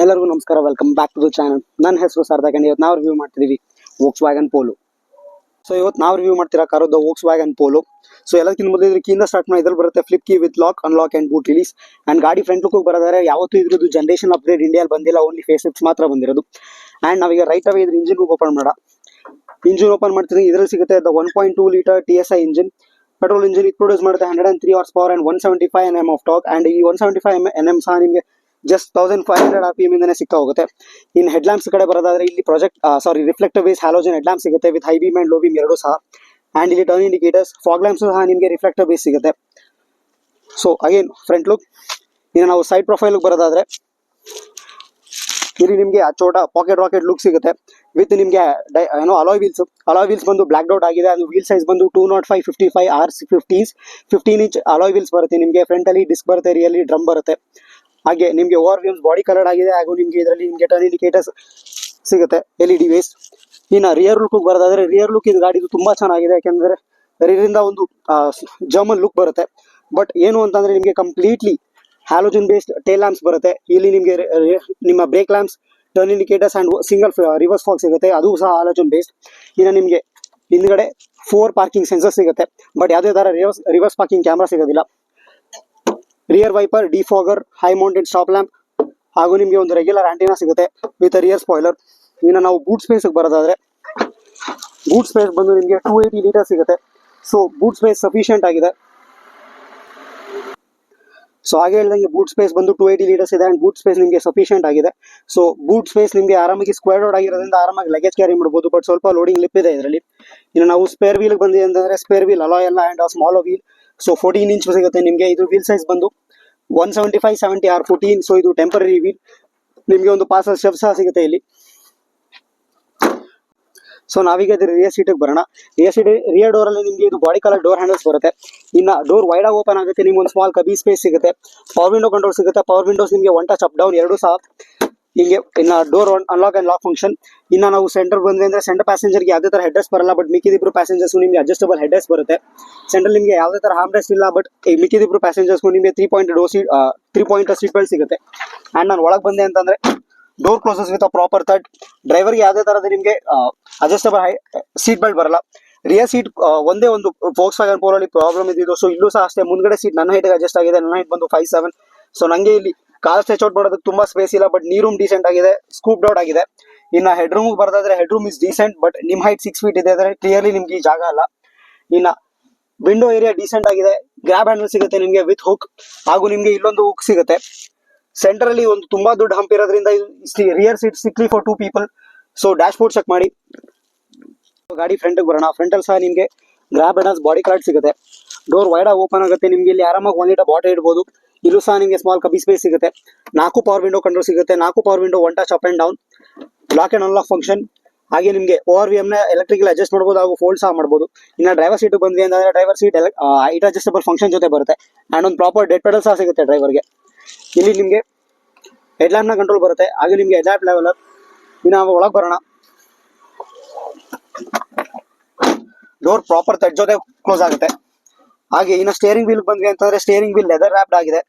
ಎಲ್ಲರಿಗೂ ನಮಸ್ಕಾರ, welcome back to the channel. ನನ್ನ ಹೆಸರು ಸಾರ್ಥಕ್ ಅಂಡ್ ಇವತ್ತು ನಾವು ರಿವ್ಯೂ ಮಾಡ್ತಿದ್ದೀವಿ ವೋಕ್ಸ್ ವ್ಯಾಗನ್ ಪೋಲೋ. ಸೊ ಇವತ್ತು ನಾವು ರಿವ್ಯೂ ಮಾಡ್ತಿರೋ ಕಾರದ್ದು ವೋಕ್ಸ್ ವ್ಯಾಗನ್ ಪೋಲೋ. ಸೊ ಎಲ್ಲಕ್ಕಿಂತ ಮೊದಲು ಇದ್ರ ಕೀಯಿಂದ ಸ್ಟಾರ್ಟ್ ಮಾಡಿ. ಇದ್ರಲ್ಲಿ ಬರುತ್ತೆ flip key with lock, unlock and boot release. And ಗಾಡಿ ಫ್ರಂಟ್ ಲುಕ್ ಬರೋದಾದ್ರೆ ಯಾವತ್ತೂ ಇದ್ರದ್ದು ಜನರೇಷನ್ ಅಪ್ಗ್ರೇಡ್ ಇಂಡಿಯಾದಲ್ಲಿ ಬಂದಿಲ್ಲ, ಓನ್ಲಿ ಫೇಸ್ ಲಿಫ್ಟ್ಸ್ ಮಾತ್ರ ಬಂದಿರೋದು. ಅಂಡ್ ನಾವೀಗ ರೈಟ್ ಅವೇ ಇದ್ರ ಇಂಜಿನ್ ಓಪನ್ ಮಾಡ. ಇಂಜಿನ್ ಓಪನ್ ಮಾಡ್ತಿದ್ರೆ ಇದರಲ್ಲಿ ಸಿಗುತ್ತೆ the 1.2 litre TSI engine. Petrol engine ಇದು ಪ್ರೊಡ್ಯೂಸ್ ಮಾಡುತ್ತೆ 103 horse power and 175 NM of torque. And ಈ 175 NM ಸಹ ನಿಮಗೆ ಜಸ್ಟ್ 1500 RPM ಇಂದನೇ ಸಿಗ್ತಾ ಹೋಗುತ್ತೆ. ಇನ್ ಹೆಡ್ ಲ್ಯಾಂಪ್ಸ್ ಕಡೆ ಬರೋದಾದ್ರೆ ಇಲ್ಲಿ reflector base halogen head lamp ಸಿಗುತ್ತೆ with high beam and low beam ಎರಡೂ ಸಹ. ಅಂಡ್ ಇಲ್ಲಿ ಟರ್ನ್ ಇಂಡಿಕೇಟರ್ಸ್, ಫಾಗ್ ಲ್ಯಾಂಪ್ಸ್ ಸಹ ನಿಮಗೆ ರಿಫ್ಲೆಕ್ಟರ್ ಬೇಸ್ ಸಿಗುತ್ತೆ. So again front look. ಇನ್ನು ನಾವು ಸೈಡ್ ಪ್ರೊಫೈಲ್ ಬರೋದಾದ್ರೆ ಇಲ್ಲಿ ನಿಮಗೆ ಚೋಟ ಪಾಕೆಟ್ ರಾಕೆಟ್ ಲುಕ್ ಸಿಗುತ್ತೆ ವಿತ್ ನಿಮಗೆ ಅಲಾಯ್ ವೀಲ್ಸ್ ಬಂದು ಬ್ಲಾಕ್ ಡೌಟ್ ಆಗಿದೆ. ಅದು ವೀಲ್ ಸೈಜ್ ಬಂದು 205/55 R50s 15 ಇಂಚ್ ಅಲಾಯ್ ವೀಲ್ಸ್ ಬರುತ್ತೆ. ನಿಮಗೆ ಫ್ರಂಟ್ ಅಲ್ಲಿ ಡಿಸ್ಕ್ ಬರುತ್ತೆ, ರಿಯಲಿ ಡ್ರಮ್ ಬರುತ್ತೆ. ಹಾಗೆ ನಿಮಗೆ ಓವರ್ ವ್ಯೂಸ್ ಬಾಡಿ ಕಲರ್ ಆಗಿದೆ. ಹಾಗೂ ನಿಮಗೆ ಇದರಲ್ಲಿ ನಿಮಗೆ ಟರ್ನ್ ಇಂಡಿಕೇಟರ್ಸ್ ಸಿಗುತ್ತೆ, LED ಬೇಸ್. ಇನ್ನು ರಿಯರ್ ಲುಕ್ ಬರೋದಾದ್ರೆ ರಿಯರ್ ಲುಕ್ ಇದು ಗಾಡಿದು ತುಂಬಾ ಚೆನ್ನಾಗಿದೆ. ಯಾಕೆಂದ್ರೆ ರಿಯರಿಂದ ಒಂದು ಜರ್ಮನ್ ಲುಕ್ ಬರುತ್ತೆ. ಬಟ್ ಏನು ಅಂತಂದ್ರೆ ನಿಮಗೆ completely halogen based tail lamps ಬರುತ್ತೆ. ಇಲ್ಲಿ ನಿಮಗೆ ನಿಮ್ಮ brake lamps, turn indicators and single reverse fog ಸಿಗುತ್ತೆ, ಅದು ಸಹ ಹ್ಯಾಲೋಜನ್ ಬೇಸ್ಡ್. ಇನ್ನು ನಿಮಗೆ ಹಿಂದ್ಗಡೆ 4 ಪಾರ್ಕಿಂಗ್ ಸೆನ್ಸರ್ ಸಿಗುತ್ತೆ. ಬಟ್ ಯಾವುದೇ ತರ ರಿವರ್ಸ್ ಪಾರ್ಕಿಂಗ್ ಕ್ಯಾಮ್ರಾ ಸಿಗೋದಿಲ್ಲ. Rear wiper, defogger, high mounted stop lamp, ಹಾಗೂ ನಿಮಗೆ ಒಂದು ರೆಗ್ಯುಲರ್ ಆಂಟಿನಾ ಸಿಗುತ್ತೆ ವಿತ್ ರಿಯರ್ ಸ್ಪಾಯ್ಲರ್. ಇನ್ನು ನಾವು ಬೂಟ್ ಸ್ಪೇಸ್ ಬರೋದಾದ್ರೆ ಬೂಟ್ ಸ್ಪೇಸ್ ಬಂದು ನಿಮಗೆ 280 ಲೀಟರ್ ಸಿಗುತ್ತೆ. ಸೊ ಬೂಟ್ ಸ್ಪೇಸ್ ಸಫಿಷಿಯಂಟ್ ಆಗಿದೆ. ಸೊ ಹಾಗೆ ಹೇಳಿದಂಗೆ ಬೂಟ್ ಸ್ಪೇಸ್ ಬಂದು 280 ಲೀಟರ್ಸ್ ಇದೆ. ಅಂಡ್ ಬೂಟ್ ಸ್ಪೇಸ್ ನಿಮಗೆ ಸಫಿಷಿಯಂಟ್ ಆಗಿದೆ. ಸೊ ಬೂಟ್ ಸ್ಪೇಸ್ ನಿಮಗೆ ಆರಾಮಾಗಿ ಸ್ಕ್ವೇರ್ ರೋಡ್ ಆಗಿರೋದ್ರಿಂದ ಆರಾಮಾಗಿ ಲಗೇಜ್ ಕ್ಯಾರಿ ಮಾಡಬಹುದು. ಬಟ್ ಸ್ವಲ್ಪ ಲೋಡಿಂಗ್ ಲಿಪ್ ಇದೆ ಇದರಲ್ಲಿ. ಇನ್ನು ನಾವು ಸ್ಪೇರ್ ವೀಲ್ ಬಂದಿದೆ ಅಂತಂದ್ರೆ ಸ್ಪೇರ್ ವೀಲ್ ಅಲಾಯ್ ಎಲ್ಲ and small wheel. So 14 inch ಸಿಗುತ್ತೆ ನಿಮಗೆ. ಇದು ವೀಲ್ ಸೈಜ್ ಬಂದು 175/70 R14. ಸೊ ಇದು ಟೆಂಪರರಿ ವೀಲ್. ನಿಮಗೆ ಒಂದು ಪಾರ್ಸಲ್ ಶೆಫ್ ಸಹ ಸಿಗುತ್ತೆ ಇಲ್ಲಿ. ಸೊ ನಾವೀಗ ರಿಯರ್ ಸೀಟಿಗೆ ಬರೋಣ. ರಿಯರ್ ಡೋರ್ ಅಲ್ಲಿ ನಿಮಗೆ ಇದು ಬಾಡಿ ಕಲರ್ ಡೋರ್ ಹ್ಯಾಂಡಲ್ಸ್ ಬರುತ್ತೆ. ಇನ್ನು ಡೋರ್ ವೈಡ್ ಆಗಿ ಓಪನ್ ಆಗುತ್ತೆ. ನಿಮ್ಗೆ ಒಂದು ಸ್ಮಾಲ್ ಕಬಿ ಸ್ಪೇಸ್ ಸಿಗುತ್ತೆ. ಪವರ್ ವಿಂಡೋ ಕಂಟ್ರೋಲ್ ಸಿಗುತ್ತೆ. ಪವರ್ ವಿಂಡೋಸ್ ನಿಮಗೆ ಒನ್ ಟಚ್ ಅಪ್ ಡೌನ್ ಎರಡೂ ಸಹ ಹಿಂಗೆ. ಇನ್ನು door unlock and lock function. ಇನ್ನು ನಾವು ಸೆಂಟರ್ ಬಂದ್ರೆ ಅಂದ್ರೆ ಸೆಂಟರ್ ಪ್ಯಾಸೆಂಜರ್ಗೆ ಯಾವುದೇ ತರ ಹೆಡ್ ರೆಸ್ಟ್ ಬರಲ್ಲ. ಬಟ್ ಮಿಕ್ಕಿದಿಬ್ರು ಪ್ಯಾಸೆಂಜರ್ಸ್ ನಿಮಗೆ ಅಡ್ಜಸ್ಟಬಲ್ ಹೆಡ್ ರೆಸ್ಟ್ ಬರುತ್ತೆ. ಸೆಂಟ್ರಲ್ ನಿಮಗೆ ಯಾವುದೇ ತರ ಹಾರ್ಮ್ ರೆಸ್ಟ್ ಇಲ್ಲ. ಬಟ್ ಮಿಕ್ಕಿದಿಬ್ರು ಪ್ಯಾಸೆಂಜರ್ಸ್ಗೂ ನಿಮಗೆ 3 ಪಾಯಿಂಟ್ ಸೀಟ್ ಬೆಲ್ಟ್ ಸಿಗುತ್ತೆ. ಅಂಡ್ ನಾನು ಒಳಗೆ ಬಂದೆ ಅಂತಂದ್ರೆ door closes with proper third. ಡ್ರೈವರ್ಗೆ ಯಾವುದೇ ತರಹದ ನಿಮಗೆ ಅಡ್ಜಸ್ಟಬಲ್ ಸೀಟ್ ಬೆಲ್ಟ್ ಬರಲ್ಲ. ರಿಯರ್ ಸೀಟ್ ಒಂದೇ ಒಂದು ವೋಕ್ಸ್ ವ್ಯಾಗನ್ ಪೋಲೋ ಅಲ್ಲಿ ಪ್ರಾಬ್ಲಮ್ ಇದ್ದಿದ್ದು. ಸೊ ಇಲ್ಲೂ ಸಹ ಅಷ್ಟೇ, ಮುಂದ್ಗಡೆ ಸೀಟ್ ನನ್ನ ಹೈಟ್ಗೆ ಅಡ್ಜಸ್ಟ್ ಆಗಿದೆ. ನನ್ನ ಹೈಟ್ ಬಂದು 5'7". ಸೊ ನಂಗೆ ಇಲ್ಲಿ ಕಾರ್ ಸ್ಟ್ರೆಚ್ ಔಟ್ ಮಾಡೋದಕ್ಕೆ ತುಂಬಾ ಸ್ಪೇಸ್ ಇಲ್ಲ. ಬಟ್ ನೀ ರೂಮ್ ಡೀಸೆಂಟ್ ಆಗಿದೆ, ಸ್ಕೂಪ್ ಔಟ್ ಆಗಿದೆ. ಇನ್ನು ಹೆಡ್ ರೂಮ್ ಬರೋದಾದ್ರೆ head room is decent. But ನಿಮ್ಮ ಹೈಟ್ 6 ಫೀಟ್ ಇದೆ ಅಂದ್ರೆ ಕ್ಲಿಯರ್ಲಿ ನಿಮ್ಗೆ ಈ ಜಾಗ ಅಲ್ಲ. ಇನ್ನು ವಿಂಡೋ ಏರಿಯಾ ಡೀಸೆಂಟ್ ಆಗಿದೆ. ಗ್ರಾಬ್ ಹ್ಯಾಂಡಲ್ ಸಿಗುತ್ತೆ ನಿಮಗೆ ವಿತ್ ಹುಕ್. ಹಾಗೂ ನಿಮ್ಗೆ ಇಲ್ಲೊಂದು ಹುಕ್ ಸಿಗುತ್ತೆ. ಸೆಂಟರ್ ಅಲ್ಲಿ ಒಂದು ತುಂಬಾ ದೊಡ್ಡ ಹಂಪ್ ಇರೋದ್ರಿಂದ ರಿಯರ್ ಸೀಟ್ ಸಿಕ್ಲಿ for 2 people. So dashboard check ಮಾಡಿ. ಗಾಡಿ ಫ್ರಂಟ್ ಬರೋಣ. ಫ್ರಂಟ್ ಅಲ್ಲಿ ಸಹ ನಿಮಗೆ ಗ್ರಾಬ್ ಹ್ಯಾಂಡಲ್ಸ್ ಬಾಡಿ ಕಾರ್ಡ್ ಸಿಗುತ್ತೆ. ಡೋರ್ ವೈಡ್ ಆಗಿ ಓಪನ್ ಆಗುತ್ತೆ. ನಿಮ್ಗೆ ಇಲ್ಲಿ ಆರಾಮಾಗಿ 1 ಲೀಟರ್ ಬಾಟಲ್ ಇಡಬಹುದು. ಇಲ್ಲೂ ಸಹ ನಿಮಗೆ ಸ್ಮಾಲ್ ಕಬಿ ಸ್ಪೇಸ್ ಸಿಗುತ್ತೆ. 4 ಪವರ್ ವಿಂಡೋ ಕಂಟ್ರೋಲ್ ಸಿಗುತ್ತೆ. 4 power window one touch up and down, lock and unlock function. ಹಾಗೆ ನಿಮಗೆ ORVM ನ ಎಲೆಕ್ಟ್ರಿಕಲ್ ಅಡ್ಜಸ್ಟ್ ಮಾಡಬಹುದು ಹಾಗೂ ಫೋಲ್ಡ್ ಸಹ ಮಾಡಬಹುದು. ಇನ್ನು ಡ್ರೈವರ್ ಸೀಟ್ ಬಂದ್ವಿ ಅಂತಂದ್ರೆ driver seat height adjustable function ಜೊತೆ ಬರುತ್ತೆ. ಅಂಡ್ ಒಂದು ಪ್ರಾಪರ್ ಡೆಡ್ ಪೆಡಲ್ ಸಹ ಸಿಗುತ್ತೆ ಡ್ರೈವರ್ಗೆ. ಇಲ್ಲಿ ನಿಮಗೆ ಹೆಡ್ ಲ್ಯಾಂಪ್ ನ ಕಂಟ್ರೋಲ್ ಬರುತ್ತೆ. ಹಾಗೆ ನಿಮಗೆ ಹೆಡ್ ಲ್ಯಾಂಪ್ ಲೆವೆಲರ್. ಇನ್ನು ನಾವು ಒಳಗೆ ಬರೋಣ. ಡೋರ್ ಪ್ರಾಪರ್ ತಡ್ ಜೊತೆ ಕ್ಲೋಸ್ ಆಗುತ್ತೆ. ಹಾಗೆ ಇನ್ನು ಸ್ಟೇರಿಂಗ್ ವೀಲ್ ಬಂದ್ವಿ ಅಂತಂದ್ರೆ ಸ್ಟೇರಿಂಗ್ ವೀಲ್ ಲೆದರ್ ರ್ಯಾಪ್ಡ್ ಆಗಿದೆ.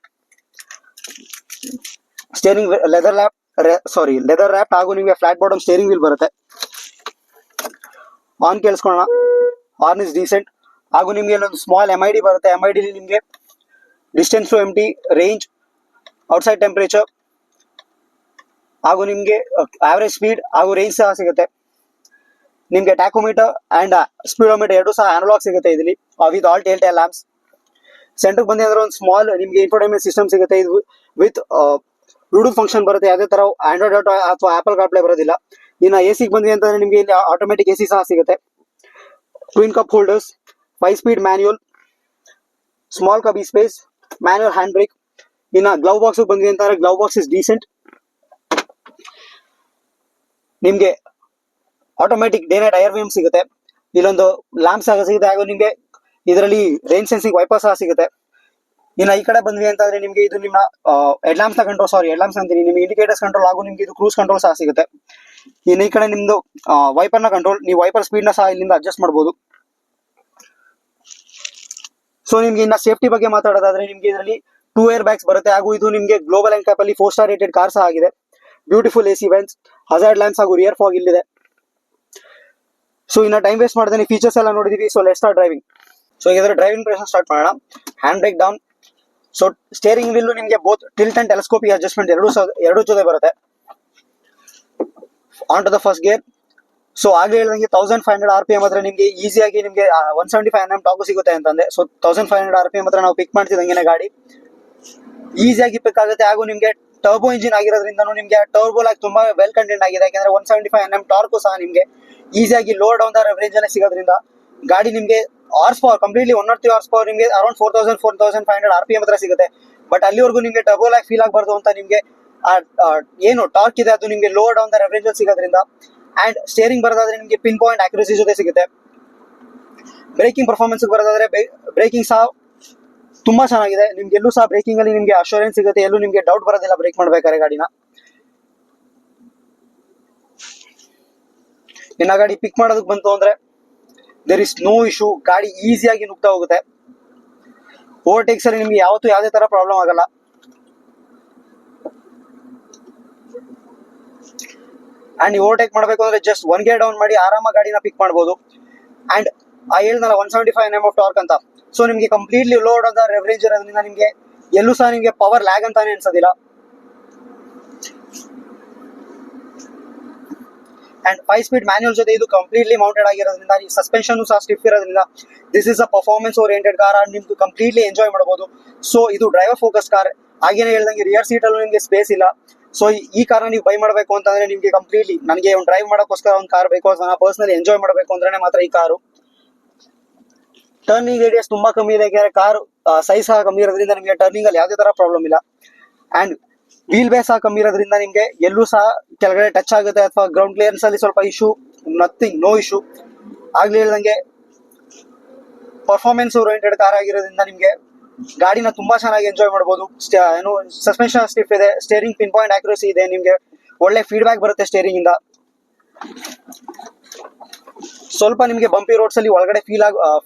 ಸ್ಟೇರಿಂಗ್ ಲೆದರ್ ರ್ಯಾಪ್ ಹಾಗೂ ನಿಮಗೆ ಫ್ಲಾಟ್ ಬಾಟಮ್ ಸ್ಟೇರಿಂಗ್ ವೀಲ್ ಬರುತ್ತೆ. ಆನ್ ಕೇಳಿಸ್ಕೊಳ್ಳೋಣ. Horn is decent. ಹಾಗೂ ನಿಮಗೆ ಇಲ್ಲೊಂದು ಸ್ಮಾಲ್ MID ಬರುತ್ತೆ. MID ನಿಮಗೆ distance to empty, range, outside temperature, ಹಾಗೂ ನಿಮಗೆ ಆವರೇಜ್ ಸ್ಪೀಡ್ ಹಾಗೂ ರೇಂಜ್ ಸಹ ಸಿಗುತ್ತೆ. ನಿಮಗೆ ಟ್ಯಾಕೋಮೀಟರ್ ಅಂಡ್ ಸ್ಪೀಡೋಮೀಟರ್ ಎರಡೂ ಸಹ ಅನಲಾಗ್ ಸಿಗುತ್ತೆ ಇದರಲ್ಲಿ with all tail lamps. Center ಬಂದಿ ಅಂದ್ರೆ ಒಂದು ಸ್ಮಾಲ್ ನಿಮಗೆ ಇನ್ಫೋಟೈನ್ಮೆಂಟ್ ಸಿಸ್ಟಮ್ ಸಿಗುತ್ತೆ. ಇದು ವಿತ್ ಬ್ಲೂಟೂತ್ ಫಂಕ್ಷನ್ ಬರುತ್ತೆ. ಯಾವುದೇ ತರ ಆಂಡ್ರಾಯ್ಡ್ ಆಟೋ ಅಥವಾ ಆಪಲ್ ಕಾರ್ಪ್ಲೇ ಬರೋದಿಲ್ಲ. ಇನ್ನು AC ಬಂದ್ವಿ ಅಂತಂದ್ರೆ ನಿಮಗೆ ಇಲ್ಲಿ ಆಟೋಮೆಟಿಕ್ AC ಸಹ ಸಿಗುತ್ತೆ. Twin cup holders, 5 speed manual, small cubby space, manual hand brake. ಇನ್ನು ಗ್ಲವ್ ಬಾಕ್ಸ್ ಬಂದ್ವಿ ಅಂತಂದ್ರೆ ಗ್ಲವ್ ಬಾಕ್ಸ್ ಇಸ್ ಡೀಸೆಂಟ್. ನಿಮಗೆ ಆಟೋಮೆಟಿಕ್ ಡೇ ನೈಟ್ IRVM ಸಿಗುತ್ತೆ. ಇಲ್ಲೊಂದು ಲ್ಯಾಂಪ್ ಸಹ ಸಿಗುತ್ತೆ. ಹಾಗೂ ನಿಮಗೆ ಇದರಲ್ಲಿ ರೇಂಜ್ ಸೆನ್ಸಿಂಗ್ ವೈಪರ್ ಸಹ ಸಿಗುತ್ತೆ. ಇನ್ನು ಈ ಕಡೆ ಬಂದ್ವಿ ಅಂತಂದ್ರೆ ನಿಮಗೆ ಇದು ನಿಮ್ಮ ಹೆಡ್ ಲ್ಯಾಂಪ್ಸ್ ಅಂತೀನಿ, ನಿಮಗೆ ಇಂಡಿಕೇಟರ್ಸ್ ಕಂಟ್ರೋಲ್ ಹಾಗೂ ನಿಮಗೆ ಇದು ಕ್ರೂಸ್ ಕಂಟ್ರೋಲ್ ಸಹ ಸಿಗುತ್ತೆ. ಇನ್ನು ಈ ಕಡೆ ನಿಮ್ದು ವೈಪರ್ ನ ಕಂಟ್ರೋಲ್, ನೀವು ವೈಪರ್ ಸ್ಪೀಡ್ ನ ಸಹ ಇಲ್ಲಿಂದ ಅಡ್ಜಸ್ಟ್ ಮಾಡಬಹುದು. ಸೊ ನಿಮ್ಗೆ ಇನ್ನ ಸೇಫ್ಟಿ ಬಗ್ಗೆ ಮಾತಾಡೋದಾದ್ರೆ ನಿಮ್ಗೆ ಇದರಲ್ಲಿ 2 ಏರ್ ಬ್ಯಾಗ್ಸ್ ಬರುತ್ತೆ. ಹಾಗೂ ಇದು ನಿಮಗೆ ಗ್ಲೋಬಲ್ NCAP ಅಲ್ಲಿ 4 ಸ್ಟಾರ್ ರೇಟೆಡ್ ಕಾರ್ ಸಹ ಆಗಿದೆ. Beautiful AC vents, hazard lamps ಹಾಗೂ ರಿಯರ್ ಫಾಗ್ ಇಲ್ಲಿದೆ. ಸೊ ಇನ್ನ ಟೈಮ್ ವೇಸ್ಟ್ ಮಾಡ್ದೇನೆ ಫೀಚರ್ಸ್ ಎಲ್ಲ ನೋಡಿದೀವಿ. So let's start driving. So ಇದರ ಡ್ರೈವಿಂಗ್ ಪ್ರೆಷರ್ ಸ್ಟಾರ್ಟ್ ಮಾಡೋಣ. Hand brake down. So steering wheel ನಿಮಗೆ both tilt and telescopic adjustment ಎರಡು ಜೊತೆ ಬರುತ್ತೆ. On to the first gear. So ಆಗಲೇ ಹೇಳಿದಂಗೆ 1500 RPM ಹತ್ರ ನಿಮಗೆ ಈಸಿಯಾಗಿ ನಿಮಗೆ 175 Nm ಟಾರ್ಕ್ ಸಿಗುತ್ತೆ ಅಂತಂದೆ. ಸೊ 1500 RPM ಹತ್ರ ನಾವು ಪಿಕ್ ಮಾಡ್ತಿದ್ದಂಗೆ ಗಾಡಿ ಈಸಿಯಾಗಿ ಪಿಕ್ ಆಗುತ್ತೆ. ಹಾಗೂ ನಿಮಗೆ ಟರ್ಬೋ ಇಂಜಿನ್ ಆಗಿರೋದ್ರಿಂದ ನಿಮಗೆ ಟರ್ಬೋ ಲಾಕ್ ತುಂಬಾ ವೆಲ್ ಕಂಟೆಂಟ್ ಆಗಿದೆ. ಯಾಕಂದ್ರೆ 175 Nm ಟಾರ್ಕ್ ಸಹ ನಿಮಗೆ ಈಸಿಯಾಗಿ ಲೋ ಡೌನ್ ದ ರೇಂಜ್ ಅಲ್ಲಿ ಸಿಗೋದ್ರಿಂದ ಗಾಡಿ ನಿಮಗೆ horse power completely 103 horse power ನಿಮಗೆ ಅರೌಂಡ್ 4500 RPM ಹತ್ರ ಸಿಗುತ್ತೆ. ಬಟ್ ಅಲ್ಲಿವರೆಗೂ ನಿಮಗೆ ಟರ್ಬೋ ಲಾಕ್ ಫೀಲ್ ಆಗಬಾರ್ದು ಅಂತ ನಿಮಗೆ ಏನು ಟಾರ್ಕ್ ಇದೆ ಅದು ನಿಮಗೆ ಲೋ ಡೌನ್ ದ ರೇಂಜ್ ಅಲ್ಲಿ ಸಿಗೋದ್ರಿಂದ. ಅಂಡ್ ಸ್ಟೇರಿಂಗ್ ಬರೋದಾದ್ರೆ ನಿಮಗೆ ಪಿನ್ ಪಾಯಿಂಟ್ ಅಕ್ಯುರಸಿ ಜೊತೆ ಸಿಗುತ್ತೆ. ಬ್ರೇಕಿಂಗ್ ಪರ್ಫಾರ್ಮೆನ್ಸ್ ಬರೋದಾದ್ರೆ ಬ್ರೇಕಿಂಗ್ ಸಹ ತುಂಬಾ ಚೆನ್ನಾಗಿದೆ. ನಿಮ್ಗೆ ಎಲ್ಲೂ ಸಹ ಬ್ರೇಕಿಂಗ್ ಅಲ್ಲಿ ನಿಮಗೆ ಅಶ್ಯೂರೆನ್ಸ್ ಸಿಗುತ್ತೆ, ಎಲ್ಲೂ ನಿಮಗೆ ಡೌಟ್ ಬರೋದಿಲ್ಲ ಬ್ರೇಕ್ ಮಾಡ್ಬೇಕಾದ್ರೆ ಗಾಡಿನ. ಇನ್ನ ಗಾಡಿ ಪಿಕ್ ಮಾಡೋದಕ್ಕೆ ಬಂತು ಅಂದ್ರೆ ದೇರ್ ಇಸ್ ನೋ ಇಶ್ಯೂ. ಗಾಡಿ ಈಸಿಯಾಗಿ ನುಗ್ತಾ ಹೋಗುತ್ತೆ. ಓವರ್ಟೇಕ್ಸ್ ಅಲ್ಲಿ ನಿಮ್ಗೆ ಯಾವತ್ತೂ ಯಾವುದೇ ತರ ಪ್ರಾಬ್ಲಮ್ ಆಗಲ್ಲ. ಅಂಡ್ ನೀವು ಓವರ್ಟೇಕ್ ಮಾಡಬೇಕು ಅಂದ್ರೆ ಜಸ್ಟ್ 1 ಗೇರ್ ಡೌನ್ ಮಾಡಿ ಆರಾಮ ಗಾಡಿನ ಪಿಕ್ ಮಾಡಬಹುದು. ಅಂಡ್ ಹೇಳ್ದಲ್ಲ 175 Nm ಆಫ್ ಟಾರ್ಕ್ ಅಂತ. ಸೊ ನಿಮಗೆ ಕಂಪ್ಲೀಟ್ಲಿ ಲೋಡ್ ಆದ ರೆವರೇಜ್ ಇರೋದ್ರಿಂದ ನಿಮಗೆ ಎಲ್ಲೂ ಸಹ ನಿಮಗೆ ಪವರ್ ಲ್ಯಾಗ್ ಅಂತಾನೆ ಅನ್ಸೋದಿಲ್ಲ. ಅಂಡ್ 5 ಸ್ಪೀಡ್ ಮ್ಯಾನ್ಯುಯಲ್ ಜೊತೆ ಇದು ಕಂಪ್ಲೀಟ್ಲಿ ಮೌಂಟೆಡ್ ಆಗಿರೋದ್ರಿಂದ ಸಸ್ಪೆನ್ಷನ್ ಸಹ ಸ್ಟಿಫ್ ಇರೋದ್ರಿಂದ this is a performance oriented car. And ನಿಮ್ಗೆ ಕಂಪ್ಲೀಟ್ಲಿ ಎಂಜಾಯ್ ಮಾಡಬಹುದು. ಸೊ ಇದು ಡ್ರೈವರ್ ಫೋಕಸ್ ಕಾರ್. ಹಾಗೇನೆ ಹೇಳ್ದಂಗೆ ರಿಯರ್ ಸೀಟ್ ಅಲ್ಲೂ ನಿಮಗೆ ಸ್ಪೇಸ್ ಇಲ್ಲ. ಸೊ ಈ ಕಾರ್ನ ನೀವು ಬೈ ಮಾಡಬೇಕು ಅಂತಂದ್ರೆ ನಿಮಗೆ ಕಂಪ್ಲೀಟ್ಲಿ ನನಗೆ ಒಂದು ಡ್ರೈವ್ ಮಾಡೋಕ್ಕೋಸ್ಕರ ಒಂದು ಕಾರ್ ಬೇಕು, ನಾನು ಪರ್ಸನಲಿ ಎಂಜಾಯ್ ಮಾಡಬೇಕು ಅಂದ್ರೆ ಮಾತ್ರ ಈ ಕಾರು. ಟರ್ನಿಂಗ್ ರೇಡಿಯಸ್ ತುಂಬಾ ಕಮ್ಮಿ ಇದೆ. ಯಾಕಂದ್ರೆ ಕಾರ್ ಸೈಜ್ ಸಹ ಕಮ್ಮಿ ಇರೋದ್ರಿಂದ ನಿಮಗೆ ಟರ್ನಿಂಗ್ ಅಲ್ಲಿ ಯಾವುದೇ ತರ ಪ್ರಾಬ್ಲಮ್ ಇಲ್ಲ. ಅಂಡ್ ವೀಲ್ ಬೇಸ್ ಸಹ ಕಮ್ಮಿ ಇರೋದ್ರಿಂದ ನಿಮಗೆ ಎಲ್ಲೂ ಸಹ ಕೆಳಗಡೆ ಟಚ್ ಆಗುತ್ತೆ ಅಥವಾ ಗ್ರೌಂಡ್ ಕ್ಲಿಯರೆನ್ಸ್ ಅಲ್ಲಿ ಸ್ವಲ್ಪ ಇಶ್ಯೂ, ನಥಿಂಗ್, ನೋ ಇಶ್ಯೂ. ಆಗ್ಲೇ ಹೇಳ್ದಂಗೆ ಪರ್ಫಾರ್ಮೆನ್ಸ್ ಓರಿಯೆಂಟೆಡ್ ಕಾರ್ ಆಗಿರೋದ್ರಿಂದ ನಿಮಗೆ ಗಾಡಿನ ತುಂಬಾ ಚೆನ್ನಾಗಿ ಎಂಜಾಯ್ ಮಾಡಬಹುದು. ಏನು ಸಸ್ಪೆನ್ಷನ್ ಸ್ಟಿಫ್ ಇದೆ, ಸ್ಟೇರಿಂಗ್ ಪಿನ್ ಪಾಯಿಂಟ್ ಅಕ್ಯುರಸಿ ಇದೆ, ನಿಮಗೆ ಒಳ್ಳೆ ಫೀಡ್ಬ್ಯಾಕ್ ಬರುತ್ತೆ ಸ್ಟೇರಿಂಗ್ ಇಂದ. ಸ್ವಲ್ಪ ನಿಮಗೆ ಬಂಪಿ ರೋಡ್ಸ್ ಅಲ್ಲಿ ಒಳಗಡೆ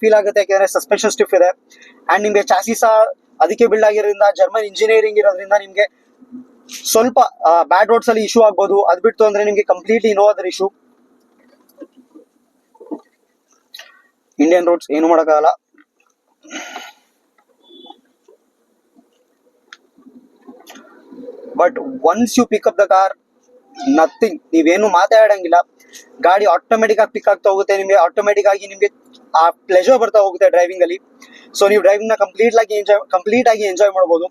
ಫೀಲ್ ಆಗುತ್ತೆ ಯಾಕಂದ್ರೆ ಸಸ್ಪೆನ್ಷನ್ ಸ್ಟಿಫ್ ಇದೆ. ಅಂಡ್ ನಿಮಗೆ ಚಾಸಿ ಸಹ ಅದಕ್ಕೆ ಬಿಲ್ಡ್ ಆಗಿರೋದ್ರಿಂದ ಜರ್ಮನ್ ಇಂಜಿನಿಯರಿಂಗ್ ಇರೋದ್ರಿಂದ ನಿಮಗೆ ಸ್ವಲ್ಪ ಬ್ಯಾಡ್ ರೋಡ್ಸ್ ಅಲ್ಲಿ ಇಶ್ಯೂ ಆಗ್ಬೋದು. ಅದ್ ಬಿಟ್ಟು ಅಂದ್ರೆ ನಿಮಗೆ completely no other issue. Indian roads ಏನು ಮಾಡೋಕ್ಕಾಗಲ್ಲ. But once you pick up the car, nothing, ನೀವೇನು ಮಾತಾಡಂಗಿಲ್ಲ. ಗಾಡಿ ಆಟೋಮೆಟಿಕ್ ಆಗಿ ಪಿಕ್ ಆಗ್ತಾ ಹೋಗುತ್ತೆ. ನಿಮಗೆ ಆಟೋಮೆಟಿಕ್ ಆಗಿ ನಿಮಗೆ ಆ ಪ್ಲೆಜರ್ ಬರ್ತಾ ಹೋಗುತ್ತೆ ಡ್ರೈವಿಂಗ್ ಅಲ್ಲಿ. ಸೊ ನೀವು ಡ್ರೈವಿಂಗ್ ನ ಕಂಪ್ಲೀಟ್ ಆಗಿ ಎಂಜಾಯ್ ಮಾಡಬಹುದು.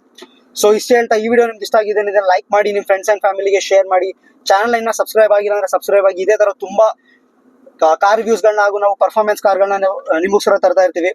ಸೊ ಇಷ್ಟು ಹೇಳ್ತಾ ಈ ವಿಡಿಯೋ ನಿಮ್ಗೆ ಇಷ್ಟ ಆಗಿದೆ ಇದನ್ನ ಲೈಕ್ ಮಾಡಿ, ನಿಮ್ಮ ಫ್ರೆಂಡ್ಸ್ ಅಂಡ್ ಫ್ಯಾಮಿಲಿಗೆ ಶೇರ್ ಮಾಡಿ. ಚಾನಲ್ ಇನ್ನ ಸಬ್ಸ್ಕ್ರೈಬ್ ಆಗಿಲ್ಲ ಅಂದ್ರೆ ಸಬ್ಸ್ಕ್ರೈಬ್ ಆಗಿ. ಇದೇ ತರ ತುಂಬಾ ಕಾರ್ ರಿವ್ಯೂಸ್ ಗಳನ್ನ ಹಾಗೂ ನಾವು ಪರ್ಫಾರ್ಮೆನ್ಸ್ ಕಾರ್ಗಳನ್ನ ನಿಮಗೋಸ್ಕರ ತರ್ತಾ ಇರ್ತೀವಿ.